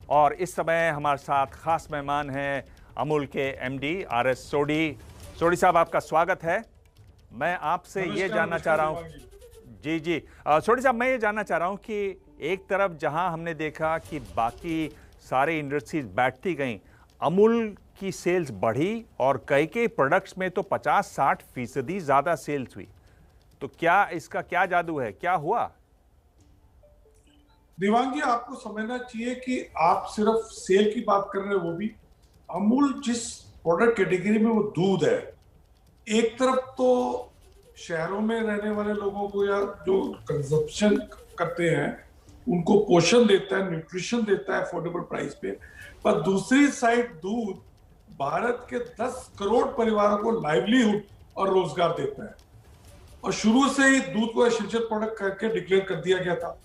और इस समय हमारे साथ खास मेहमान हैं अमूल के एमडी RS सोडी। सोडी साहब, आपका स्वागत है। मैं आपसे ये नमस्कार जानना चाह नमस्कार रहा हूँ। दिवांग जी। जी जी। सोडी साहब, मैं ये जानना चाह रहा हूँ कि एक तरफ जहां हमने देखा कि बाकी सारे इंडस्ट्रीज बैठती गईं, अमूल की सेल्स बढ़ी और कई प्रोडक्ट्स में तो 50-60% ज़्यादा सेल्स हुई। तो क्या इसका क्या जादू है, क्या हुआ? दिवांग जी, आपको समझना चाहिए कि आप सिर्फ सेल की बात कर रहे हैं, वो भी अमूल जिस प्रोडक्ट कैटेगरी में वो दूध है। एक तरफ तो शहरों में रहने वाले लोगों को या जो कंजप्शन करते हैं उनको पोषण देता है, न्यूट्रिशन देता है अफोर्डेबल प्राइस पे। पर दूसरी साइड दूध भारत के 10 करोड़ परिवारों को लाइवलीहुड और रोजगार देता है और शुरू से ही दूध को एसेंशियल प्रोडक्ट करके डिक्लेयर कर दिया गया था।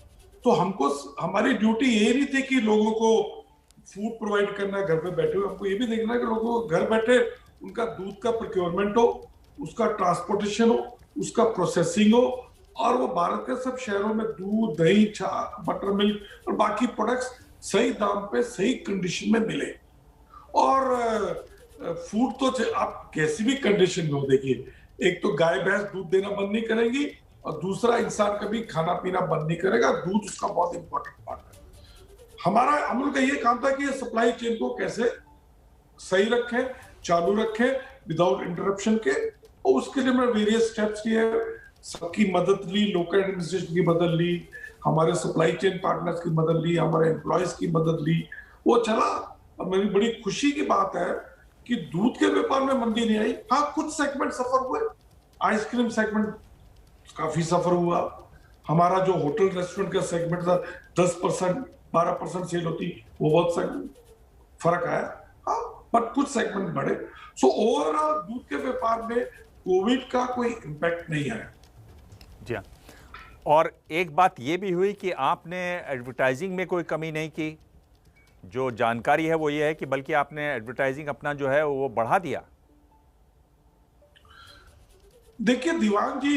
तो हमको हमारी ड्यूटी ये नहीं थी कि लोगों को फूड प्रोवाइड करना है घर पे बैठे हुए, हमको ये भी देखना है कि लोगों को घर बैठे उनका दूध का प्रोक्योरमेंट हो, उसका ट्रांसपोर्टेशन हो, उसका प्रोसेसिंग हो और वो भारत के सब शहरों में दूध, दही, बटर मिल्क और बाकी प्रोडक्ट्स सही दाम पे सही कंडीशन में मिले। और फूड तो आप कैसी भी कंडीशन में हो, देखिए, एक तो गाय भैंस दूध देना बंद नहीं करेंगी और दूसरा इंसान कभी खाना पीना बंद नहीं करेगा। दूध उसका बहुत इंपॉर्टेंट पार्ट है। हमारा अमूल का ये काम था कि सप्लाई चेन को कैसे सही रखें, चालू रखें विदाउट इंटरप्शन के, और उसके लिए मैंने वेरियस स्टेप्स लिए, सबकी मदद ली, लोकल एडमिनिस्ट्रेशन की मदद ली, हमारे सप्लाई चेन पार्टनर्स की मदद ली, हमारे एम्प्लॉयज की मदद ली, वो चला। और मेरी बड़ी खुशी की बात है कि दूध के व्यापार में मंदी नहीं आई। हाँ, कुछ सेगमेंट सफर हुए, आइसक्रीम सेगमेंट काफी सफर हुआ। हमारा जो होटल रेस्टोरेंट का सेगमेंट था 10% 12% सेल होती, वो बहुत फर्क आया। हाँ, बट कुछ सेगमेंट बढ़े। सो ओवरऑल दूध के व्यापार में कोविड का कोई इम्पैक्ट नहीं आया। जी हाँ। और एक बात यह भी हुई कि आपने एडवर्टाइजिंग में कोई कमी नहीं की। जो जानकारी है वो ये है कि बल्कि आपने एडवर्टाइजिंग अपना जो है वो बढ़ा दिया। देखिए दिवांग जी,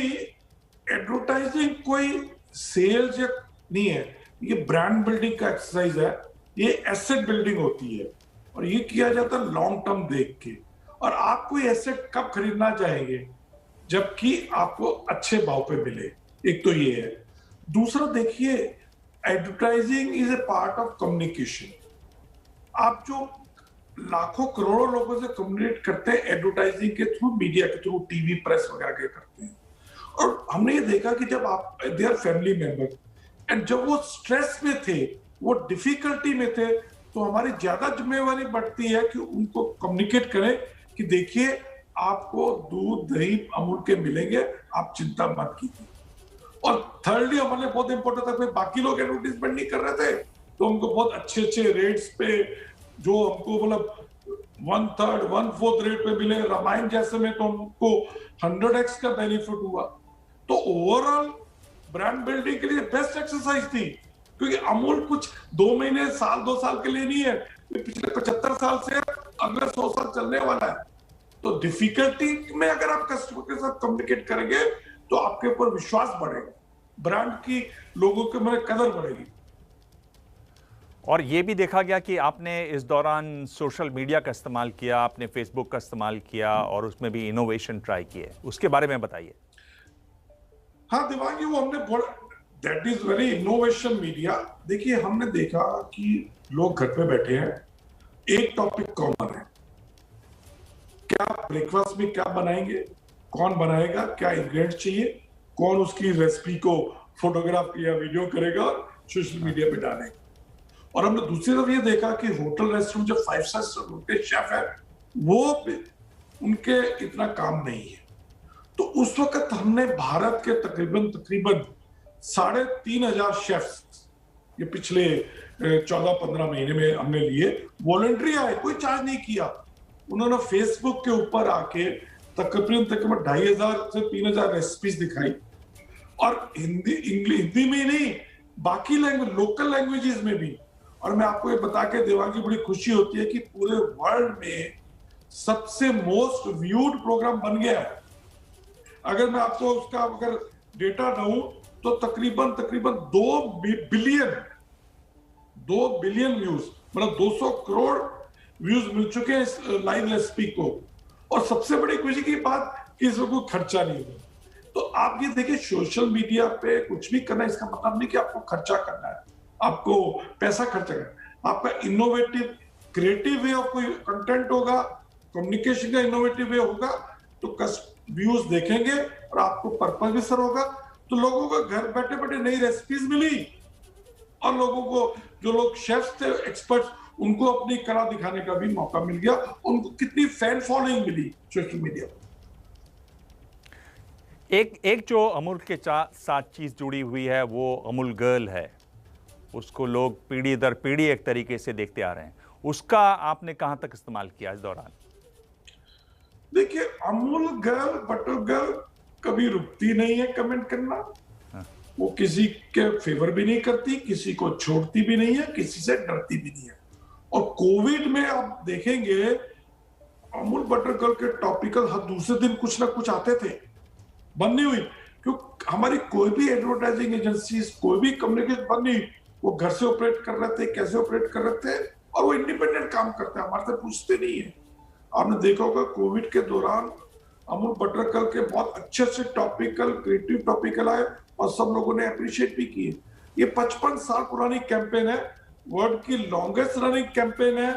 एडवर्टाइजिंग कोई सेल्स या नहीं है, ये ब्रांड बिल्डिंग का एक्सरसाइज है, ये एसेट बिल्डिंग होती है और ये किया जाता है लॉन्ग टर्म देख के। और आप कोई एसेट कब खरीदना चाहेंगे? जबकि आपको अच्छे भाव पे मिले। एक तो ये है। दूसरा देखिए, advertising is a part of communication. आप जो लाखों करोड़ों लोगों से कम्युनिकेट करते हैं एडवर्टाइजिंग के थ्रू, मीडिया के थ्रू, टीवी प्रेस वगैरह के करते हैं। और हमने ये देखा कि जब आप they are family member and जब वो स्ट्रेस में थे, वो डिफिकल्टी में थे, तो हमारी ज्यादा जिम्मेवारी बढ़ती है कि उनको कम्युनिकेट करें कि देखिए आपको दूध दही अमूल के मिलेंगे, आप चिंता मत कीजिए। और थर्डली हमारे बहुत इंपॉर्टेंट था, बाकी लोग एडवर्टीजमेंट नहीं कर रहे थे तो हमको बहुत अच्छे अच्छे रेट्स पे, जो हमको मतलब 1/3 1/4 रेट पे मिले। रामायण जैसे में तो हमको 100x का बेनिफिट हुआ। तो ओवरऑल ब्रांड बिल्डिंग के लिए बेस्ट एक्सरसाइज थी, क्योंकि अमूल कुछ 2 महीने साल 2 साल के लिए नहीं है, पिछले 75 साल से अगले 100 साल चलने वाला है। तो डिफिकल्टी में अगर आप कस्टमर के साथ कम्युनिकेट करेंगे तो आपके ऊपर विश्वास बढ़ेगा, ब्रांड की लोगों के में कदर बढ़ेगी। और ये भी देखा गया कि आपने इस दौरान सोशल मीडिया का इस्तेमाल किया, आपने फेसबुक का इस्तेमाल किया और उसमें भी इनोवेशन ट्राई किए, उसके बारे में बताइए। हाँ दिवांगी, वो हमने that is very innovation media. देखिए, हमने देखा कि लोग घर पे बैठे हैं, एक टॉपिक कॉमन है, क्या ब्रेकफास्ट में क्या बनाएंगे, कौन बनाएगा, क्या इंग्रेडिएंट्स चाहिए, कौन उसकी रेसिपी को फोटोग्राफ या वीडियो करेगा और सोशल मीडिया पे डालेगा। और हमने दूसरी तरफ ये देखा कि होटल रेस्टोरेंट जो 5 स्टार उनके शेफ है, वो उनके इतना काम नहीं है। तो उस वक्त हमने भारत के तकरीबन 3,500 शेफ्स, ये पिछले 14-15 महीने में हमने लिए, वॉलंटरी आए, कोई चार्ज नहीं किया। उन्होंने फेसबुक के ऊपर आके तकरीबन 2,500 से 3,000 रेसिपीज दिखाई, और हिंदी में ही नहीं, बाकी लैंग्वेज, लोकल लैंग्वेजेस में भी। और मैं आपको ये बता के देवांगी बड़ी खुशी होती है कि पूरे वर्ल्ड में सबसे मोस्ट व्यूड प्रोग्राम बन गया है। अगर मैं आपको उसका अगर डेटा दूं तो तकरीबन 2 बिलियन व्यूज मतलब 200 करोड़ व्यूज मिल चुके हैं इस लाइव रेसिपी को। और सबसे बड़ी खुशी की बात कि इसमें कोई खर्चा नहीं हुआ। तो आप ये देखिए, सोशल मीडिया पे कुछ भी करना इसका मतलब नहीं कि आपको खर्चा करना है, आपको पैसा खर्चा करना है। आपका इनोवेटिव क्रिएटिव वे ऑफ कोई कंटेंट होगा, कम्युनिकेशन का इनोवेटिव वे होगा, तो व्यूज देखेंगे और आपको पर्पस भी सर होगा। तो लोगों को घर बैठे बैठे नई रेसिपीज मिली, और लोगों को, जो लोग शेफ्स थे, एक्सपर्ट्स, उनको अपनी कला दिखाने का भी मौका मिल गया। उनको कितनी फैन फॉलोइंग मिली सोशल मीडिया पर। एक जो अमूल के साथ चीज जुड़ी हुई है वो अमूल गर्ल है। उसको लोग पीढ़ी दर पीढ़ी एक तरीके से देखते आ रहे हैं। उसका आपने कहां तक इस्तेमाल किया इस दौरान? देखिए, अमूल गर्ल, बटर गर्ल कभी रुकती नहीं है कमेंट करना। वो किसी के फेवर भी नहीं करती, किसी को छोड़ती भी नहीं है, किसी से डरती भी नहीं है। और कोविड में आप देखेंगे, अमूल बटर गर्ल के टॉपिकल हर दूसरे दिन कुछ ना कुछ आते थे, बंद नहीं हुई। क्योंकि हमारी कोई भी एडवर्टाइजिंग एजेंसी, कोई भी कम्युनिकेशन बंद नहीं, वो घर से ऑपरेट कर रहे थे, कैसे ऑपरेट कर रहे थे, और वो इंडिपेंडेंट काम करते हैं, हमारे से पूछते नहीं है। आपने देखा होगा कोविड के दौरान अमूल बटर गर्ल के बहुत अच्छे अच्छे टॉपिकल, क्रिएटिव टॉपिकल आए, और सब लोगों ने अप्रिशिएट भी किए। ये 55 साल पुरानी कैंपेन है, वर्ल्ड की लॉन्गेस्ट रनिंग कैंपेन है,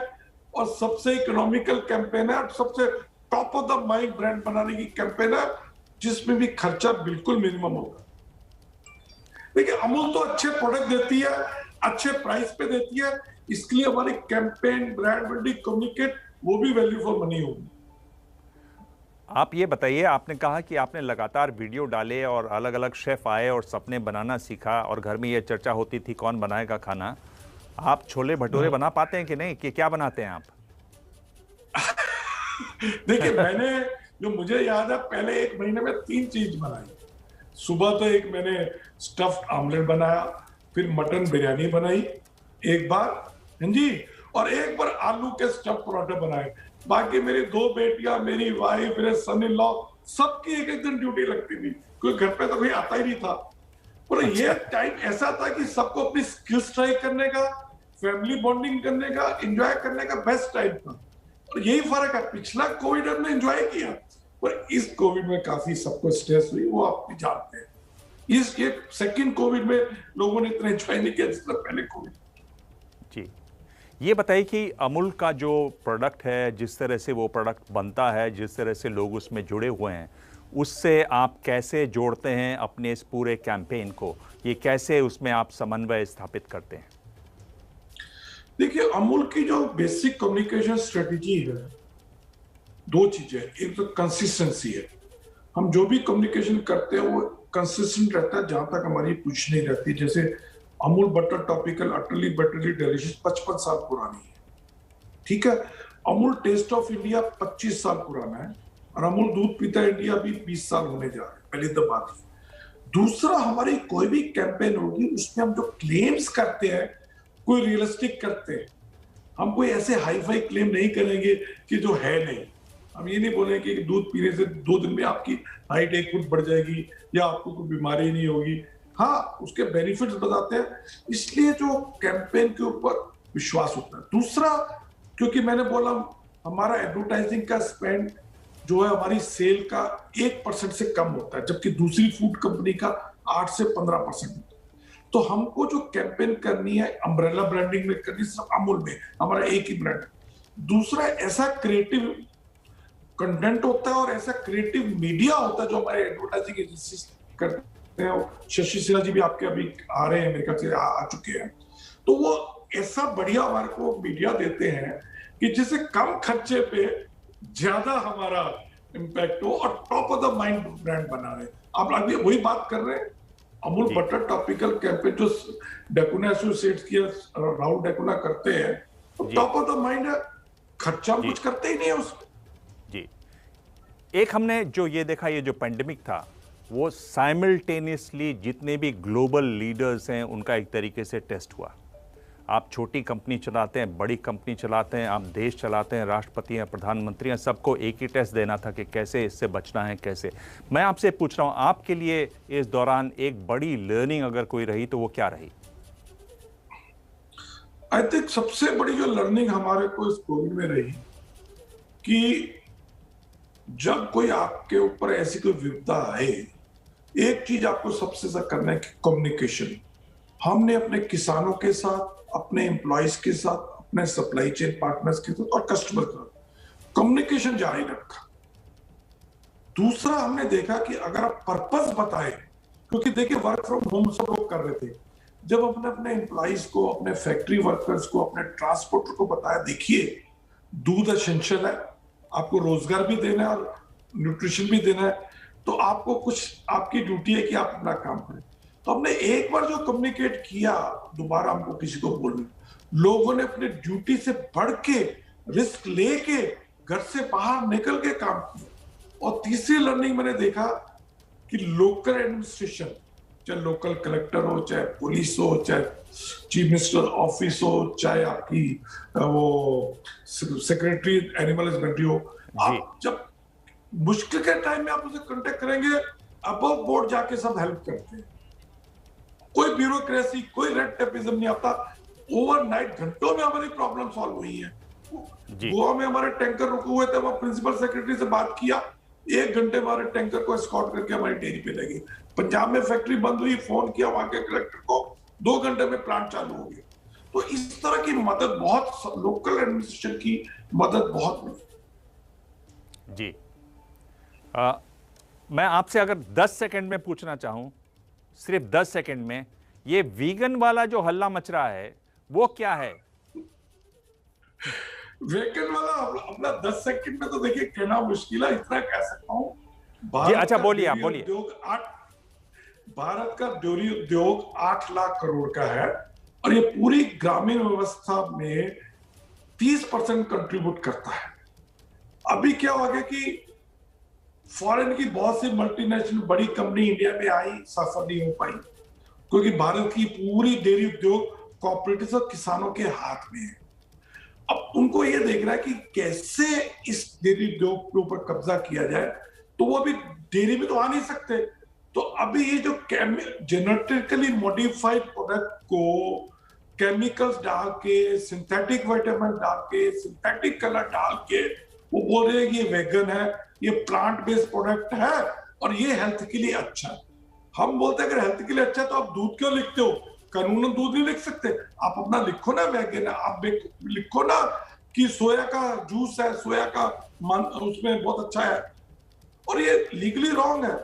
और सबसे इकोनॉमिकल कैंपेन है, और सबसे top of the mind brand बनाने की कैंपेन है, जिसमें भी खर्चा बिल्कुल मिनिमम होगा। देखिए, अमूल तो अच्छे प्रोडक्ट देती है, अच्छे प्राइस पे देती है, इसलिए हमारी कैंपेन, ब्रांड बिल्डिंग, कम्युनिकेट, वो भी वैल्यू फॉर मनी होगी। आप ये बताइए, आपने कहा कि आपने लगातार वीडियो डाले और अलग अलग शेफ आए और सबने बनाना सीखा, और घर में ये चर्चा होती थी कौन बनाएगा खाना। आप छोले भटूरे बना पाते हैं कि नहीं, कि क्या बनाते हैं आप? देखिए, मैंने, जो मुझे याद है, पहले 1 महीने में 3 चीज बनाई। सुबह तो एक मैंने स्टफ्ड आमलेट बनाया, फिर मटन बिरयानी बनाई एक बार, हाँ जी, और एक बार आलू के स्टफ पराठे बनाए। बाकी मेरी 2 बेटियां, मेरी वाइफ, मेरे सन इन लॉ, सबकी एक एक दिन ड्यूटी लगती थी, क्योंकि घर पे तो कोई आता ही नहीं था। और ये टाइम ऐसा था कि सबको अपनी स्किल्स ट्राई करने का, फैमिली बॉन्डिंग करने का, एंजॉय करने का बेस्ट टाइम था। और यही फर्क है, पिछला कोविड हमने एंजॉय किया, पर इस कोविड में काफी सबको स्ट्रेस हुई, वो आप भी जानते हैं। इस ये सेकंड कोविड में लोगों ने इतना एंजॉय नहीं किया जितना पहले कोविड। जी, ये बताइए कि अमूल का जो प्रोडक्ट है, जिस तरह से वो प्रोडक्ट बनता है, जिस तरह से लोग उसमें जुड़े हुए हैं, उससे आप कैसे जोड़ते हैं अपने इस पूरे कैंपेन को? ये कैसे उसमें आप समन्वय स्थापित करते हैं? देखिए, अमूल की जो बेसिक कम्युनिकेशन स्ट्रेटेजी है, 2 चीजें, एक तो कंसिस्टेंसी है। हम जो भी कम्युनिकेशन करते हैं वो कंसिस्टेंट रहता है, जहां तक हमारी पूछ नहीं रहती। जैसे Amul butter topical utterly butterly delicious 55 साल पुरानी है, ठीक है। अमूल टेस्ट ऑफ इंडिया 25 साल पुराना है, और अमूल दूध पीता इंडिया भी 20 साल होने जा रहे हैं। पहली तो बात है। दूसरा, हमारी कोई भी कैंपेन होगी, उसमें हम जो क्लेम्स करते हैं, कोई रियलिस्टिक करते हैं। हम कोई ऐसे हाई फाई क्लेम नहीं करेंगे कि जो है नहीं। हम ये नहीं बोलेंगे कि दूध पीने से 2 दिन में आपकी हाइट 1 फुट बढ़ जाएगी, या आपको कोई बीमारी नहीं होगी। हाँ, उसके बेनिफिट्स बताते हैं, इसलिए जो कैंपेन के ऊपर विश्वास होता है। दूसरा, क्योंकि मैंने बोला हमारा एडवर्टाइजिंग का स्पेंड जो है हमारी सेल का 1% से कम होता है, जबकि दूसरी फूड कंपनी का 8 से 15% होता है। तो हमको जो कैंपेन करनी है, अम्ब्रेला ब्रांडिंग में करनी, सिर्फ अमूल में हमारा एक ही ब्रांड। दूसरा, ऐसा क्रिएटिव कंटेंट होता है और ऐसा क्रिएटिव मीडिया होता है जो हमारे एडवर्टाइजिंग एजेंसी करते हैं। शशि सिन्हा जी भी आपके अभी आ रहे हैं, अमेरिका से आ चुके हैं। तो वो ऐसा बढ़िया हमारे को मीडिया देते हैं कि जिससे कम खर्चे पे ज्यादा हमारा इम्पैक्ट हो, और top of the mind brand बना रहे। आप अभी वही बात कर रहे हैं, अमूल बटर टॉपिकल कैंपेन जो डेकुना एसोसिएट्स की राहुल डेकुना करते हैं, तो टॉप ऑफ द माइंड है, खर्चा कुछ करते ही नहीं है उसमें। जी, एक हमने जो ये देखा, ये जो पेंडेमिक था, वो साइमल्टेनियसली जितने भी ग्लोबल लीडर्स हैं उनका एक तरीके से टेस्ट हुआ। आप छोटी कंपनी चलाते हैं, बड़ी कंपनी चलाते हैं, आप देश चलाते हैं, राष्ट्रपति हैं, प्रधानमंत्री हैं, सबको एक ही टेस्ट देना था कि कैसे इससे बचना है, कैसे। मैं आपसे पूछ रहा हूं, आपके लिए इस दौरान एक बड़ी लर्निंग अगर कोई रही तो वो क्या रही? आई थिंक सबसे बड़ी जो लर्निंग हमारे को इस कोविड में रही कि जब कोई आपके ऊपर ऐसी कोई विपदा आए, एक चीज आपको सबसे ज्यादा करना है कि कम्युनिकेशन। हमने अपने किसानों के साथ, अपने एम्प्लॉयज के साथ, अपने सप्लाई चेन पार्टनर्स के साथ और कस्टमर के साथ कम्युनिकेशन जारी रखा। दूसरा, हमने देखा कि अगर आप पर्पस बताएं, क्योंकि देखिए वर्क फ्रॉम होम सब लोग कर रहे थे, जब अपने अपने एम्प्लॉयज को, अपने फैक्ट्री वर्कर्स को, अपने ट्रांसपोर्टर को बताया, देखिए दूध एसेंशियल है, आपको रोजगार भी देना है और न्यूट्रिशन भी देना है, तो आपको कुछ, आपकी ड्यूटी है कि आप अपना काम करें। तो हमने एक बार जो कम्युनिकेट किया, दोबारा हमको किसी को बोलना, लोगों ने अपने ड्यूटी से बढ़ के, रिस्क लेके घर से बाहर निकल के काम किया। और तीसरी लर्निंग मैंने देखा कि लोकल एडमिनिस्ट्रेशन, चाहे लोकल कलेक्टर हो, चाहे पुलिस हो, चाहे चीफ मिनिस्टर ऑफिस हो, चाहे आपकी वो सेक्रेटरी एनिमल हस्बेंड्री हो, आप जब मुश्किल के टाइम में आप उसे कांटेक्ट करेंगे, अबव बोर्ड जाके सब हेल्प करते हैं। कोई ब्यूरोक्रेसी, कोई रेड टेपिज्म नहीं आता। ओवरनाइट घंटों में हमारी प्रॉब्लम सॉल्व हुई है। गोवा में हमारे टैंकर रुके हुए थे, वहां प्रिंसिपल सेक्रेटरी से बात किया, 1 घंटे हमारे टैंकर को एस्कॉर्ट करके हमारी डेयरी पे लगी। पंजाब में फैक्ट्री बंद हुई, फोन किया वहां के कलेक्टर को, 2 घंटे में प्लांट चालू हो गया। तो इस तरह की मदद बहुत, लोकल एडमिनिस्ट्रेशन की मदद बहुत मिली। जी, मैं आपसे अगर 10 सेकंड में पूछना चाहूं, सिर्फ 10 सेकंड में, ये वीगन वाला जो हल्ला मच रहा है वो क्या है? वेगन वाला अपना 10 सेकंड में तो देखिए कहना मुश्किल है, इतना कह सकता हूँ। जी, अच्छा बोलिए, आप बोलिए। भारत का डेयरी उद्योग 8 लाख करोड़ का है और ये पूरी ग्रामीण व्यवस्था में 30% कंट्रीब्यूट करता है। अभी क्या हो गया कि फॉरेन की बहुत सी मल्टीनेशनल बड़ी कंपनी इंडिया में आई, सफल नहीं हो पाई, क्योंकि भारत की पूरी डेयरी उद्योग कॉपरेटिव और किसानों के हाथ में है। अब उनको ये देखना है कि कैसे इस डेयरी उद्योग के ऊपर कब्जा किया जाए, तो वो अभी डेयरी में तो आ नहीं सकते। तो अभी ये जो जेनेटिकली मॉडिफाइड प्रोडक्ट को केमिकल्स डाल के, सिंथेटिक विटामिन डाल के, सिंथेटिक कलर डाल के, वो बोल रहे हैं कि ये वेगन है, ये प्लांट बेस्ड प्रोडक्ट है और ये हेल्थ के लिए अच्छा है। हम बोलते हैं अगर हेल्थ के लिए अच्छा है तो आप दूध क्यों लिखते हो? कानूनन दूध नहीं लिख सकते, आप अपना लिखो ना वेगन है, आप लिखो ना कि सोया का जूस है, सोया का उसमें बहुत अच्छा है, और ये लीगली रॉन्ग है।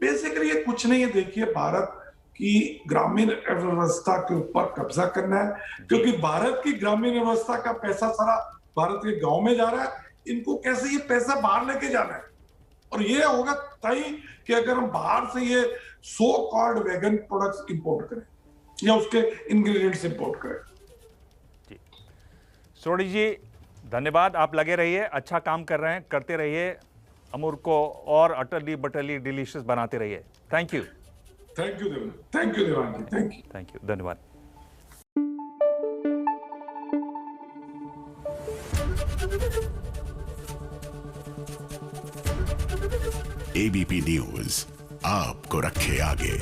बेसिकली ये कुछ नहीं है। देखिए, भारत की ग्रामीण व्यवस्था के ऊपर कब्जा करना है, क्योंकि भारत की ग्रामीण व्यवस्था का पैसा सारा भारत के गांव में जा रहा है। इनको कैसे ये पैसा बाहर लेके जाना है, और ये होगा तय कि अगर हम बाहर से ये so called vegan products import करें या उसके इंग्रेडिएंट्स इंपोर्ट करें। जी, सोनी जी धन्यवाद, आप लगे रहिए, अच्छा काम कर रहे हैं, करते रहिए, अमूल को और अटली बटली डिलीशियस बनाते रहिए। Thank you. थैंक यू देवान, थैंक यू देवान जी, थैंक यू, धन्यवाद। एबीपी न्यूज आपको रखे आगे।